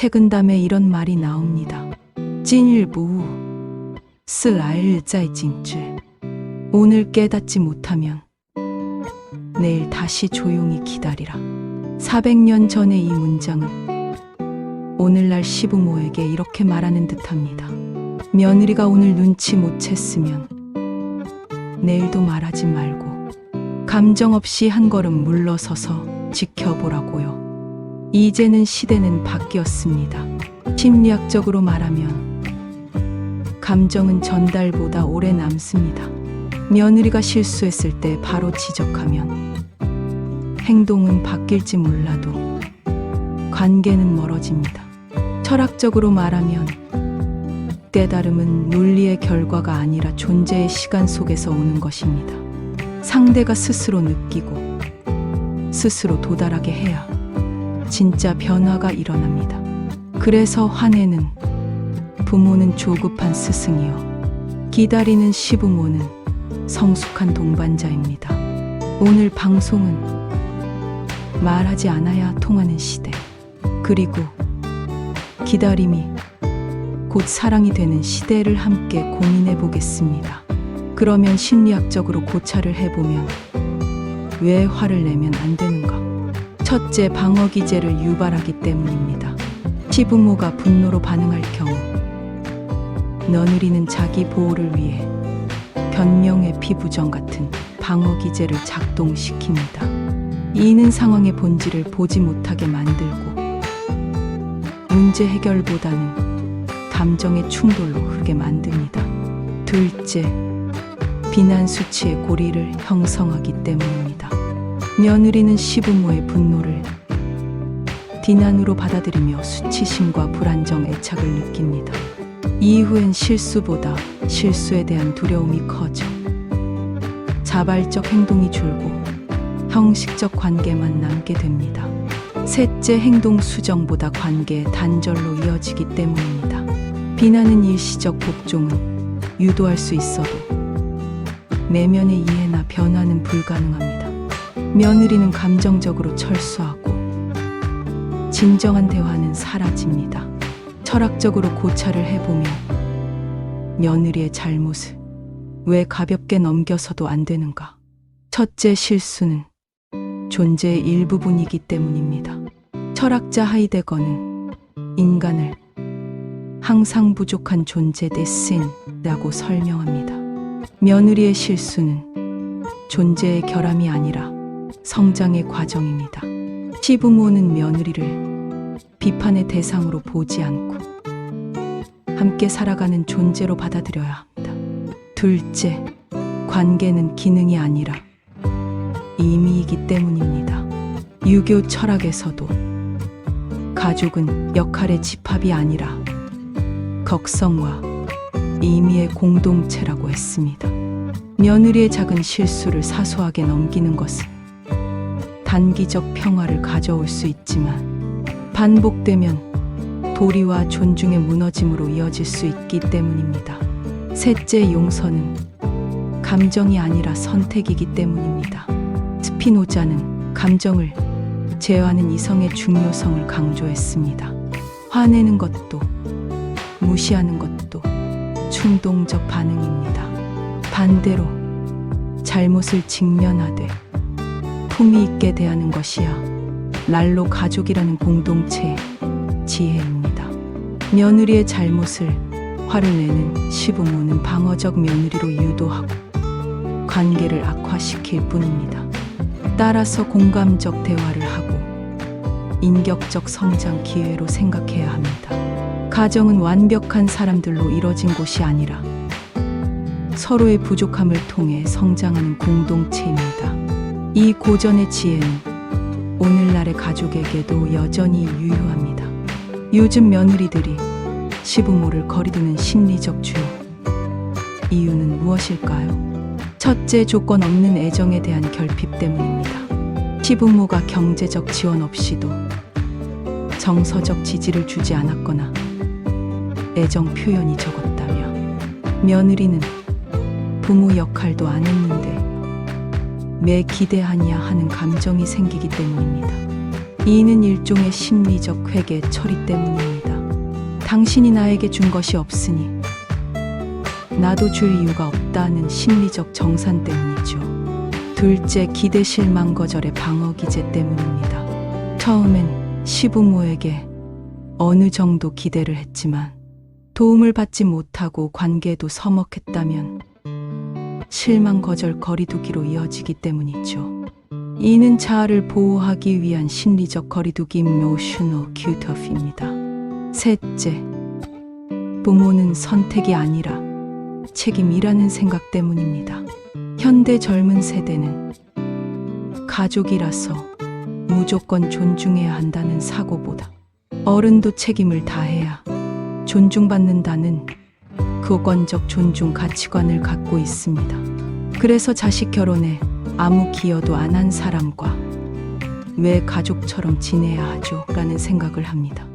책은담에 이런 말이 나옵니다. 今日不悟是来日再警之. 오늘 깨닫지 못하면 내일 다시 조용히 기다리라. 400년 전의 이 문장은 오늘날 시부모에게 이렇게 말하는 듯합니다. 며느리가 오늘 눈치 못 챘으면 내일도 말하지 말고 감정 없이 한 걸음 물러서서 지켜보라고요. 이제는 시대는 바뀌었습니다. 심리학적으로 말하면 감정은 전달보다 오래 남습니다. 며느리가 실수했을 때 바로 지적하면 행동은 바뀔지 몰라도 관계는 멀어집니다. 철학적으로 말하면 깨달음은 논리의 결과가 아니라 존재의 시간 속에서 오는 것입니다. 상대가 스스로 느끼고 스스로 도달하게 해야 진짜 변화가 일어납니다. 그래서 화내는 부모는 조급한 스승이요, 기다리는 시부모는 성숙한 동반자입니다. 오늘 방송은 말하지 않아야 통하는 시대, 그리고 기다림이 곧 사랑이 되는 시대를 함께 고민해 보겠습니다. 그러면 심리학적으로 고찰을 해보면 왜 화를 내면 안 되는가? 첫째, 방어 기제를 유발하기 때문입니다. 시부모가 분노로 반응할 경우 며느리는 자기 보호를 위해 변명의 피부정 같은 방어 기제를 작동시킵니다. 이는 상황의 본질을 보지 못하게 만들고 문제 해결보다는 감정의 충돌로 흐르게 만듭니다. 둘째, 비난 수치의 고리를 형성하기 때문입니다. 며느리는 시부모의 분노를 비난으로 받아들이며 수치심과 불안정, 애착을 느낍니다. 이후엔 실수보다 실수에 대한 두려움이 커져 자발적 행동이 줄고 형식적 관계만 남게 됩니다. 셋째, 행동 수정보다 관계의 단절로 이어지기 때문입니다. 비난은 일시적 복종은 유도할 수 있어도 내면의 이해나 변화는 불가능합니다. 며느리는 감정적으로 철수하고 진정한 대화는 사라집니다. 철학적으로 고찰을 해보면 며느리의 잘못을 왜 가볍게 넘겨서도 안 되는가? 첫째, 실수는 존재의 일부분이기 때문입니다. 철학자 하이데거는 인간을 항상 부족한 존재 데스인이라고 설명합니다. 며느리의 실수는 존재의 결함이 아니라 성장의 과정입니다. 시부모는 며느리를 비판의 대상으로 보지 않고 함께 살아가는 존재로 받아들여야 합니다. 둘째, 관계는 기능이 아니라 의미이기 때문입니다. 유교 철학에서도 가족은 역할의 집합이 아니라 격성과 의미의 공동체라고 했습니다. 며느리의 작은 실수를 사소하게 넘기는 것은 단기적 평화를 가져올 수 있지만 반복되면 도리와 존중의 무너짐으로 이어질 수 있기 때문입니다. 셋째, 용서는 감정이 아니라 선택이기 때문입니다. 스피노자는 감정을 제어하는 이성의 중요성을 강조했습니다. 화내는 것도 무시하는 것도 충동적 반응입니다. 반대로 잘못을 직면하되 품위 있게 대하는 것이야 랄로 가족이라는 공동체의 지혜입니다. 며느리의 잘못을 화를 내는 시부모는 방어적 며느리로 유도하고 관계를 악화시킬 뿐입니다. 따라서 공감적 대화를 하고 인격적 성장 기회로 생각해야 합니다. 가정은 완벽한 사람들로 이뤄진 곳이 아니라 서로의 부족함을 통해 성장하는 공동체입니다. 이 고전의 지혜는 오늘날의 가족에게도 여전히 유효합니다. 요즘 며느리들이 시부모를 거리두는 심리적 주요 이유는 무엇일까요? 첫째, 조건 없는 애정에 대한 결핍 때문입니다. 시부모가 경제적 지원 없이도 정서적 지지를 주지 않았거나 애정 표현이 적었다며 며느리는 부모 역할도 안 했는데 매 기대하냐 하는 감정이 생기기 때문입니다. 이는 일종의 심리적 회개 처리 때문입니다. 당신이 나에게 준 것이 없으니 나도 줄 이유가 없다는 심리적 정산 때문이죠. 둘째, 기대 실망 거절의 방어 기제 때문입니다. 처음엔 시부모에게 어느 정도 기대를 했지만 도움을 받지 못하고 관계도 서먹했다면 실망 거절 거리두기로 이어지기 때문이죠. 이는 자아를 보호하기 위한 심리적 거리두기 emotional cut-off입니다. 셋째, 부모는 선택이 아니라 책임이라는 생각 때문입니다. 현대 젊은 세대는 가족이라서 무조건 존중해야 한다는 사고보다 어른도 책임을 다해야 존중받는다는 객관적 존중 가치관을 갖고 있습니다. 그래서 자식 결혼에 아무 기여도 안 한 사람과 왜 가족처럼 지내야 하죠? 라는 생각을 합니다.